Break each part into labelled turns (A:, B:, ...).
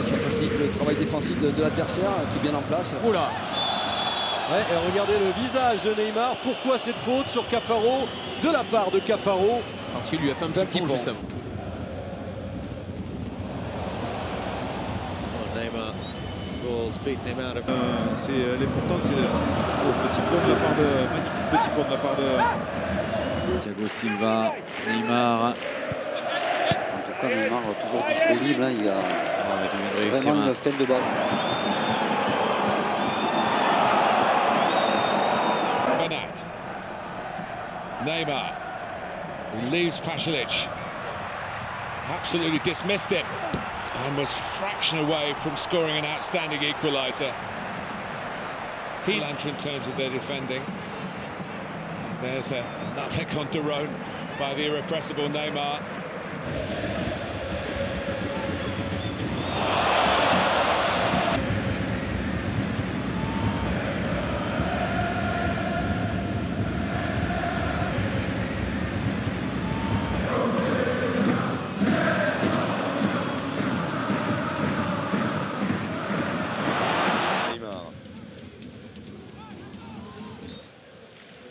A: mais ça facilite le travail défensif de l'adversaire qui est bien en place.
B: Oula.
C: Ouais, et regardez le visage de Neymar. Pourquoi cette faute sur Cafaro de la part de Cafaro?
B: Parce qu'il lui a fait un petit pont juste avant.
D: L'important, c'est le petit pont de la part de magnifique petit pont de la part de
E: Thiago Silva, Neymar.
F: En tout cas, Neymar toujours disponible. Hein, il a vraiment une fin de balle.
G: Bernat. Neymar leaves Pasalic. Absolutely dismissed it and was fraction away from scoring an outstanding equaliser. He lantern in terms of their defending. There's a nutmeg on Derone by the irrepressible Neymar.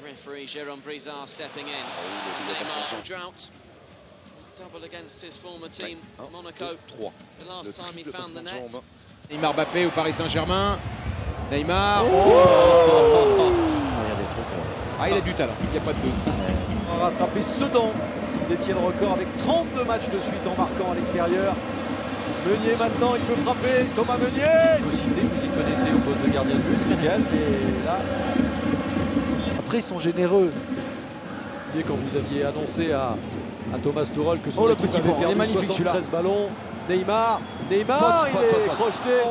H: Referee Jérôme Brizard stepping in. Neymar drought. Double against his former team, Monaco. The last time he found the net.
B: Neymar Mbappé au Paris Saint-Germain. Neymar. Ah, il a du talent, il n'y a pas de doute.
C: On va rattraper Sedan qui détient le record avec 32 matchs de suite en marquant à l'extérieur. Meunier maintenant, il peut frapper. Thomas Meunier. Vous citez, vous y connaissez au poste de gardien de but, Miguel. Et là, après ils sont généreux. Vous voyez quand vous aviez annoncé à Thomas Tuchel que son équipe avait perdu 73 ballons. Neymar, il est crocheté.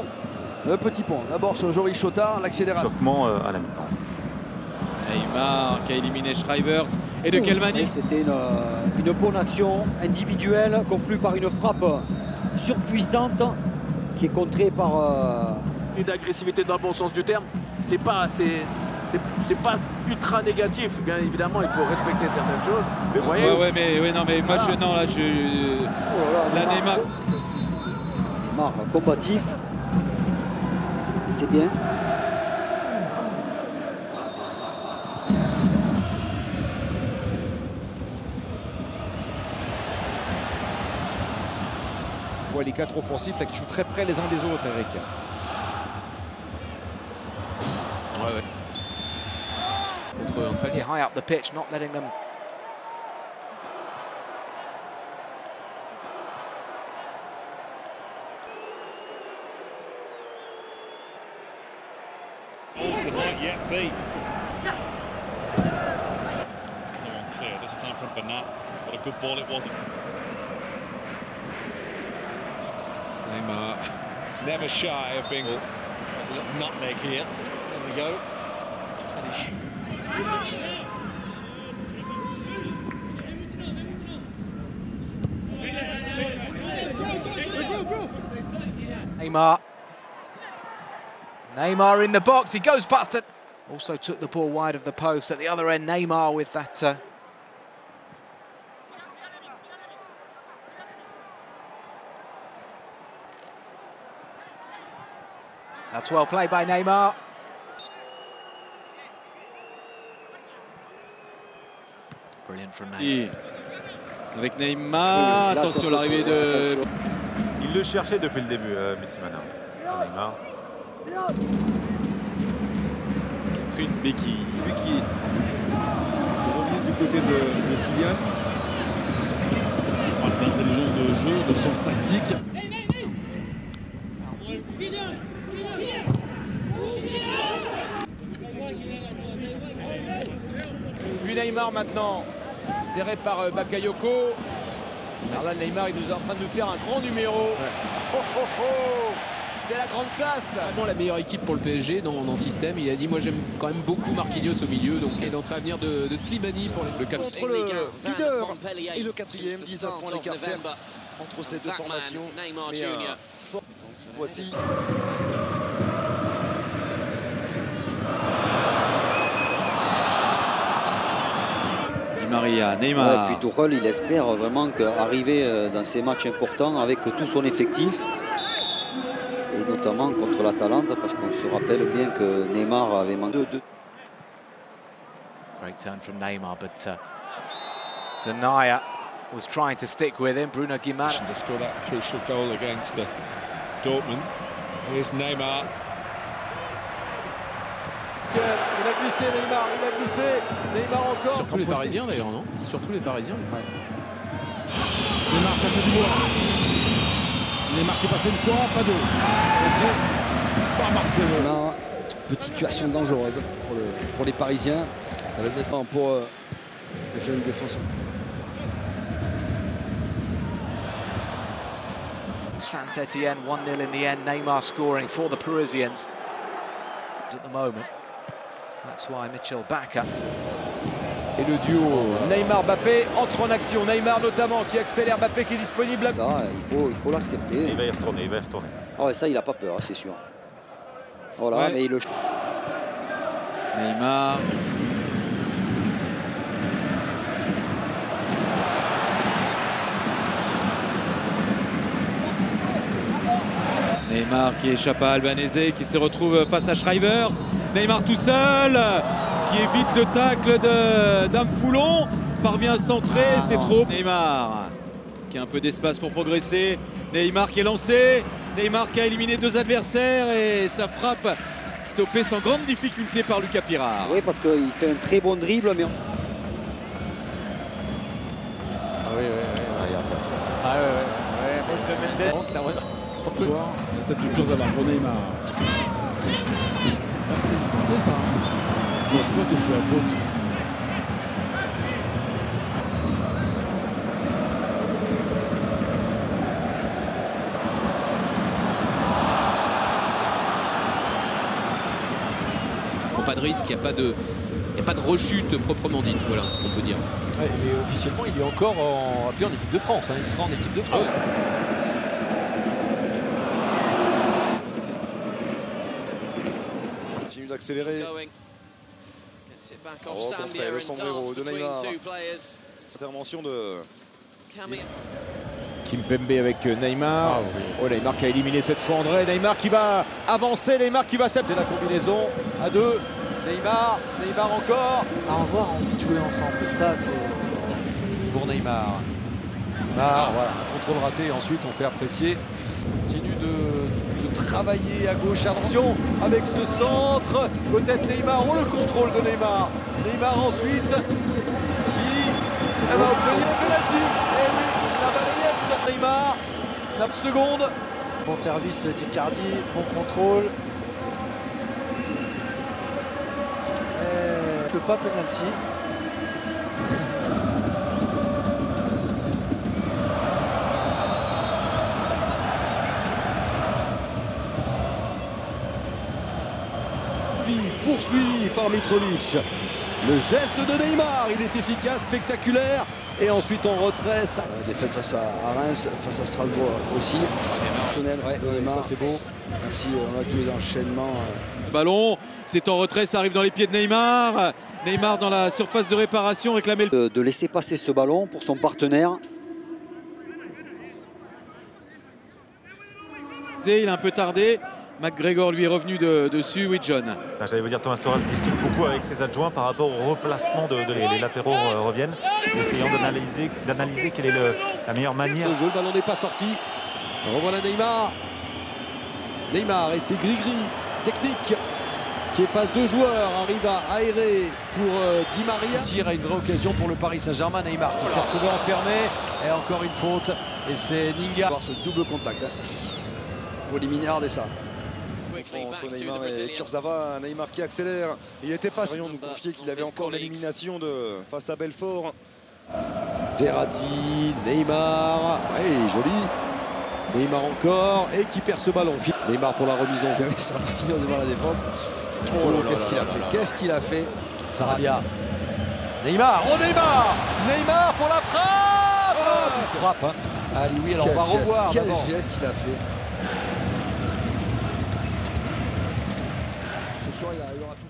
A: Le petit pont. D'abord sur Joris Chotard, l'accélération.
I: Chauffement à la mi-temps.
E: Neymar qui a éliminé Schreivers. Et de quelle manière?
F: C'était une bonne action individuelle conclue par une frappe surpuissante qui est contrée par...
I: Une agressivité dans le bon sens du terme. C'est pas ultra négatif. Bien évidemment, il faut respecter certaines choses. Mais vous voyez.
E: Mais moi la Neymar.
F: Neymar combatif. C'est bien.
B: On voit les quatre offensifs là, qui jouent très près les uns des autres, Eric. Ouais. Entre eux, high up the pitch, not letting them.
G: Balls that might yet be. No one clear this time from Bernat. What a good ball it wasn't. Neymar, never shy of being. There's a little nutmeg here. There we go. Just finish.
B: Neymar in the box, he goes past it. Also took the ball wide of the post. At the other end, Neymar with that. That's well played by Neymar. Brilliant from Neymar.
E: Avec Neymar, attention l'arrivée de...
I: Il le cherchait depuis le début, Mitimana. Neymar.
E: Qui a pris une béquille.
D: Je reviens du côté de Kylian. On parle d'intelligence de jeu, de sens tactique.
B: Puis Neymar maintenant, serré par Bakayoko. Alors là, Neymar, il nous est en train de nous faire un grand numéro. Ouais. Oh, oh, oh, c'est la grande classe.
J: Vraiment la meilleure équipe pour le PSG dans le système. Il a dit, moi j'aime quand même beaucoup Marquinhos au milieu. Donc il est en train de venir de Slimani pour le 4.
A: Entre le leader et le quatrième, 19 points d'écart certes entre ces deux formations. Mais donc, voici.
E: Maria, Neymar.
F: Ouais, puis Tuchel, il espère vraiment qu'arriver dans ces matchs importants avec tout son effectif, et notamment contre l'Atalanta, parce qu'on se rappelle bien que Neymar avait manqué deux.
K: Great turn from Neymar, but Denayer was trying to stick with him. Bruno Guimaraes
G: to score that crucial goal against Dortmund. Here's Neymar.
C: Il a glissé Neymar, il a glissé Neymar encore.
J: Surtout les Parisiens d'ailleurs, non? Surtout les Parisiens.
D: Ouais. Neymar face à Dubois. Neymar qui est passé une fois, pas deux. Contré par Marcelo.
A: Là, petite situation dangereuse pour les Parisiens. Ça va être pour les jeunes défenseurs.
K: Saint-Etienne 1-0 in the end. Neymar scoring for the Parisians at the moment. That's why Mitchell back up.
B: Et le duo Neymar-Mbappé entre en action. Neymar notamment qui accélère, Mbappé qui est disponible.
F: Ça, il faut l'accepter.
I: Il va y retourner, il va y retourner.
F: Ah ouais, ça, il n'a pas peur, c'est sûr. Voilà,
E: Ouais.
F: mais il le...
E: Neymar. Neymar qui échappe à Albanese, qui se retrouve face à Shrivers. Neymar tout seul, qui évite le tacle d'Amfoulon, parvient à centrer, c'est trop. Neymar qui a un peu d'espace pour progresser. Neymar qui est lancé. Neymar qui a éliminé 2 adversaires et sa frappe stoppée sans grande difficulté par Lucas Pirard.
F: Oui, parce qu'il fait un très bon dribble, mais...
D: La tête de Kurzawa pour Neymar. Pas mal hésité ça. Faute de faute.
J: Il ne prend pas de risque, il n'y a pas de rechute proprement dite, voilà ce qu'on peut dire.
C: Ouais, mais officiellement, il est encore appelé en équipe de France. Hein. Il sera en équipe de France.
J: Ah ouais.
A: Continue d'accélérer. Le sombrero de Neymar. Intervention de
B: Kimpembe avec Neymar. Oh, Neymar qui a éliminé cette fois André. Neymar qui va avancer, Neymar qui va accepter
C: la combinaison à 2. Neymar encore.
L: À en voir envie de jouer ensemble. Ça, c'est
C: pour Neymar. Voilà, un contrôle raté et ensuite on fait apprécier. Continue de travailler à gauche. Attention avec ce centre. Peut-être Neymar. Oh, le contrôle de Neymar. Neymar ensuite qui va obtenir le penalty. Et oui, la balayette. Neymar, 9 secondes.
L: Bon service d'Icardi, bon contrôle. Pas penalty.
C: Poursuivi par Mitrovic. Le geste de Neymar, il est efficace, spectaculaire. Et ensuite on retrait.
A: défaite face à Reims, face à Strasbourg aussi. Exceptionnel.
C: Ça c'est beau.
A: Merci, on a tous les enchaînements.
E: Ballon, c'est en retrait, ça arrive dans les pieds de Neymar. Neymar dans la surface de réparation réclamait
F: de laisser passer ce ballon pour son partenaire.
E: Il a un peu tardé. McGregor lui est revenu dessus. Oui, John.
I: J'allais vous dire, Thomas Tuchel discute beaucoup avec ses adjoints par rapport au replacement les latéraux reviennent, essayant d'analyser quelle est la meilleure manière.
C: Le jeu, le ballon n'est pas sorti. Revoilà Neymar. Neymar et ses gris-gris techniques qui efface 2 joueurs, arrive à aérer pour Di Maria. Tire à une vraie occasion pour le Paris Saint-Germain. Neymar qui s'est retrouvé enfermé. Et encore une faute. Et c'est Ninga.
A: Voir ce double contact pour éliminer Ardessa. Entre Neymar et Kurzawa, Neymar qui accélère. Il était pas sûr. On nous confiait qu'il avait encore l'élimination face à Belfort.
C: Verratti, Neymar. Ouais, joli. Neymar encore. Et qui perd ce ballon. Neymar pour la remise en jeu.
A: Sarabia devant la défense. Oh, qu'est-ce qu'il a fait? Qu'est-ce qu'il a fait?
C: Sarabia. Neymar. Oh, Neymar. Neymar pour la frappe. Oh, frappe. Hein. Allez, oui, alors on va revoir.
A: Quel geste il a fait? Ce soir, il aura tout